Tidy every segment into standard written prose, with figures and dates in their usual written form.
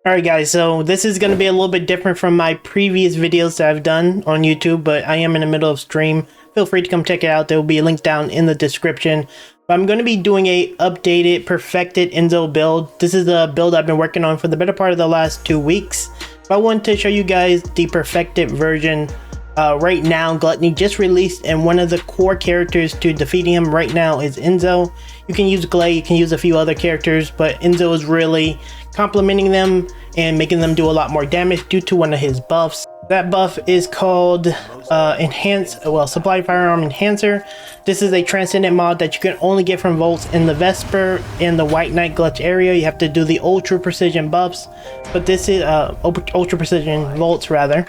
Alright guys, so this is going to be a little bit different from my previous videos that I've done on YouTube, but I am in the middle of stream. Feel free to come check it out. There will be a link down in the description. But I'm going to be doing a updated, perfected ENZO build. This is a build I've been working on for the better part of the last 2 weeks. But I wanted to show you guys the perfected version. Right now, Gluttony just released, and one of the core characters to defeating him right now is ENZO. You can use Glay, you can use a few other characters, but ENZO is really complementing them and making them do a lot more damage due to one of his buffs. That buff is called Supply Firearm Enhancer. This is a Transcendent mod that you can only get from Volts in the Vesper and the White Knight Glutch area. You have to do the Ultra Precision buffs, but this is Ultra Precision Volts rather.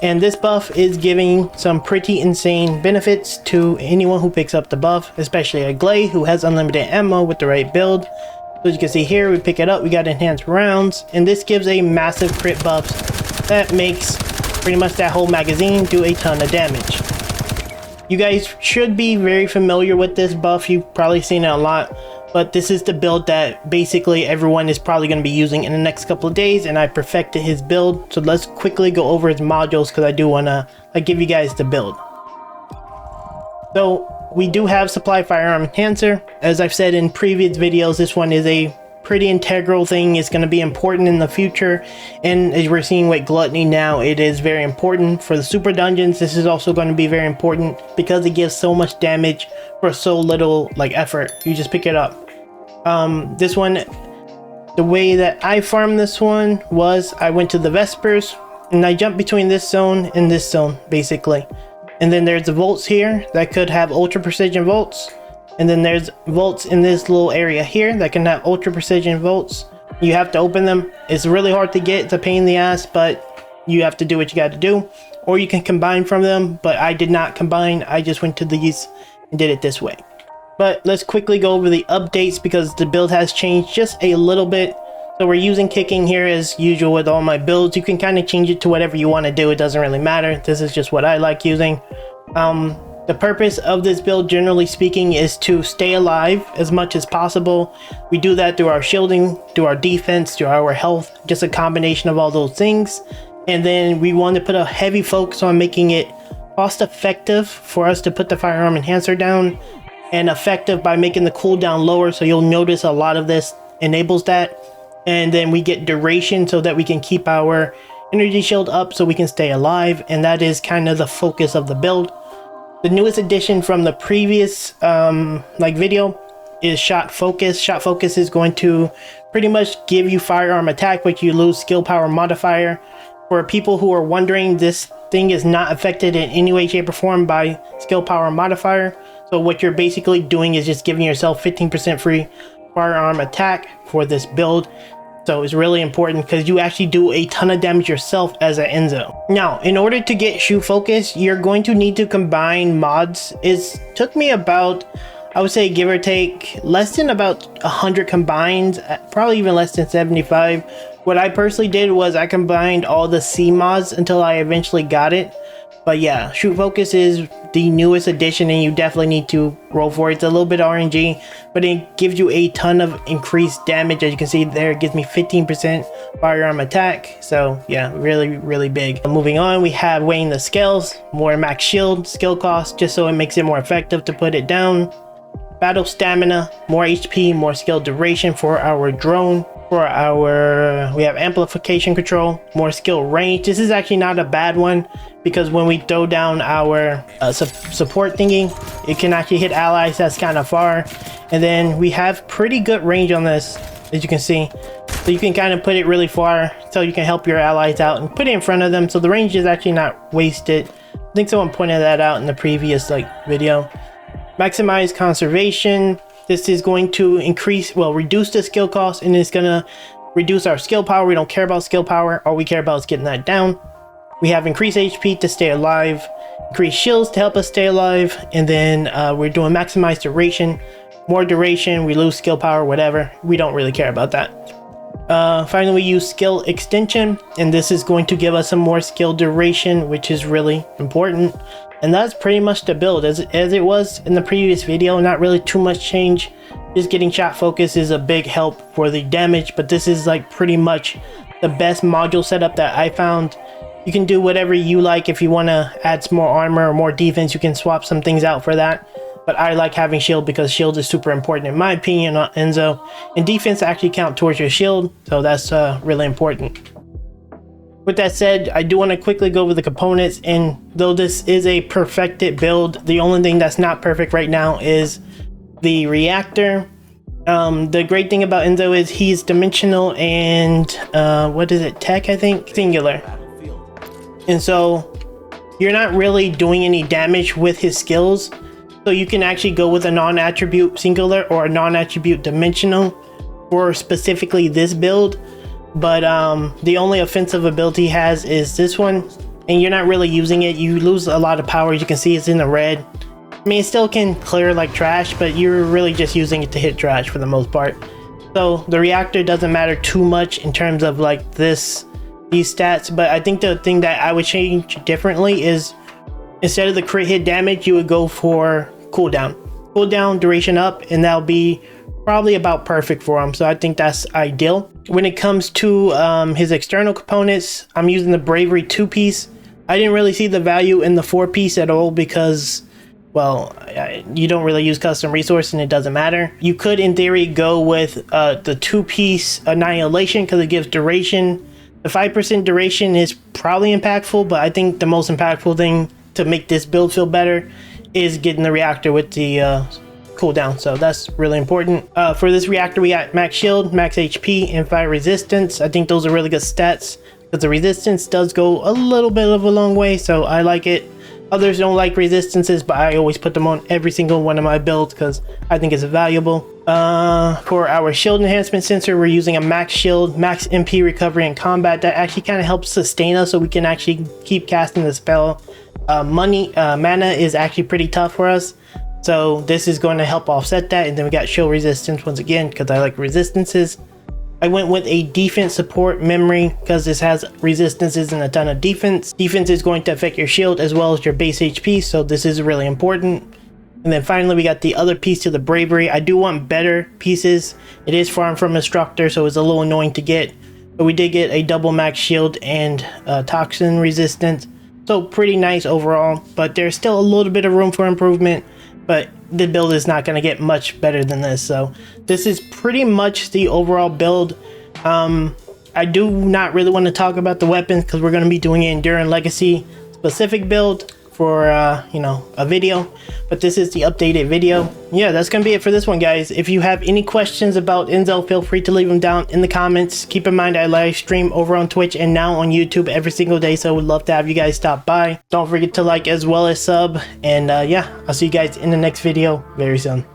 And this buff is giving some pretty insane benefits to anyone who picks up the buff, especially a Glay who has unlimited ammo with the right build. So as you can see here, we pick it up, we got enhanced rounds, and this gives a massive crit buff that makes pretty much that whole magazine do a ton of damage. You guys should be very familiar with this buff, you've probably seen it a lot, but this is the build that basically everyone is probably going to be using in the next couple of days, and I perfected his build. So let's quickly go over his modules because I do want to give you guys the build. So we do have Supply Firearm Enhancer. As I've said in previous videos, this one is a pretty integral thing. It's going to be important in the future, and as we're seeing with Gluttony now, it is very important for the super dungeons. This is also going to be very important because it gives so much damage for so little effort. You just pick it up. This one, the way that I farmed this one was I went to the Vespers and I jumped between this zone and this zone basically, and then there's the Volts here that could have Ultra Precision Volts. And then there's Volts in this little area here that can have Ultra Precision Volts. You have to open them. It's really hard to get. It's a pain in the ass, but you have to do what you got to do. Or you can combine from them, but I did not combine. I just went to these and did it this way. But let's quickly go over the updates because the build has changed just a little bit. So we're using kicking here as usual with all my builds. You can kind of change it to whatever you want to do. It doesn't really matter. This is just what I like using. The purpose of this build, generally speaking, is to stay alive as much as possible. We do that through our shielding, through our defense, through our health, just a combination of all those things. And then we want to put a heavy focus on making it cost effective for us to put the Firearm Enhancer down, and effective by making the cooldown lower. So you'll notice a lot of this enables that. And then we get duration so that we can keep our energy shield up so we can stay alive, and that is kind of the focus of the build. The newest addition from the previous video is Shot Focus. Shot Focus is going to pretty much give you firearm attack, but you lose skill power modifier. For people who are wondering, this thing is not affected in any way, shape, or form by skill power modifier. So what you're basically doing is just giving yourself 15% free firearm attack for this build. So it's really important because you actually do a ton of damage yourself as an ENZO. Now, in order to get Shoot Focus, you're going to need to combine mods. It took me about, I would say, give or take, less than about 100 combines, probably even less than 75. What I personally did was I combined all the C mods until I eventually got it. But yeah, Shoot Focus is the newest addition and you definitely need to roll for it. It's a little bit RNG, but it gives you a ton of increased damage. As you can see there, it gives me 15% firearm attack. So yeah, really big. Moving on, we have weighing the scales, more max shield, skill cost, just so it makes it more effective to put it down. Battle stamina, more HP, more skill duration for our drone. We have amplification control, more skill range. This is actually not a bad one because when we throw down our support thingy, it can actually hit allies that's kind of far. And then we have pretty good range on this, as you can see. So you can kind of put it really far so you can help your allies out and put it in front of them. So the range is actually not wasted. I think someone pointed that out in the previous video. Maximize conservation. This is going to reduce the skill cost, and it's going to reduce our skill power. We don't care about skill power. All we care about is getting that down. We have increased HP to stay alive, increased shields to help us stay alive, and then we're doing maximize duration. More duration, we lose skill power, whatever. We don't really care about that. Finally, we use skill extension, and this is going to give us some more skill duration, which is really important. And that's pretty much the build as it was in the previous video. Not really too much change. just getting shot focus is a big help for the damage, but this is like pretty much the best module setup that I found. You can do whatever you like. If you want to add some more armor or more defense, you can swap some things out for that. But I like having shield because shield is super important in my opinion on Enzo. And defense actually count towards your shield, so that's really important. With that said, I do want to quickly go over the components, and though this is a perfected build, the only thing that's not perfect right now is the reactor. The great thing about Enzo is he's dimensional and what is it, tech, I think, singular. And so you're not really doing any damage with his skills. So you can actually go with a non-attribute singular or a non-attribute dimensional for specifically this build. But the only offensive ability he has is this one, and you're not really using it. You lose a lot of power. As you can see, it's in the red. I mean, it still can clear like trash, but you're really just using it to hit trash for the most part. So the reactor doesn't matter too much in terms of like these stats. But I think the thing that I would change differently is instead of the crit hit damage, you would go for cooldown duration up, and that'll be probably about perfect for him. So I think that's ideal. When it comes to his external components, I'm using the bravery 2-piece. I didn't really see the value in the 4-piece at all because, well, you don't really use custom resource and it doesn't matter. You could in theory go with the 2-piece annihilation because it gives duration. The 5% duration is probably impactful, but I think the most impactful thing to make this build feel better is getting the reactor with the cooldown. So that's really important. For this reactor, we got max shield, max HP, and fire resistance. I think those are really good stats because the resistance does go a little bit of a long way, so I like it. Others don't like resistances, but I always put them on every single one of my builds because I think it's valuable. For our shield enhancement sensor, we're using a max shield, max MP recovery in combat. That actually kind of helps sustain us so we can actually keep casting the spell. Mana is actually pretty tough for us, so this is going to help offset that. And then we got shield resistance once again because I like resistances. I went with a defense support memory because this has resistances and a ton of defense. Defense is going to affect your shield as well as your base HP, so this is really important. And then finally we got the other piece to the bravery. I do want better pieces. It is farmed from instructor, so it's a little annoying to get, but we did get a double max shield and toxin resistance, so pretty nice overall. But there's still a little bit of room for improvement, but the build is not going to get much better than this. So this is pretty much the overall build. I do not really want to talk about the weapons because we're going to be doing an Enduring Legacy specific build for you know, a video, but this is the updated video. Yeah, that's gonna be it for this one, guys. If you have any questions about Enzo, feel free to leave them down in the comments. Keep in mind I live stream over on Twitch and now on YouTube every single day, so would love to have you guys stop by. Don't forget to like as well as sub, and yeah, I'll see you guys in the next video very soon.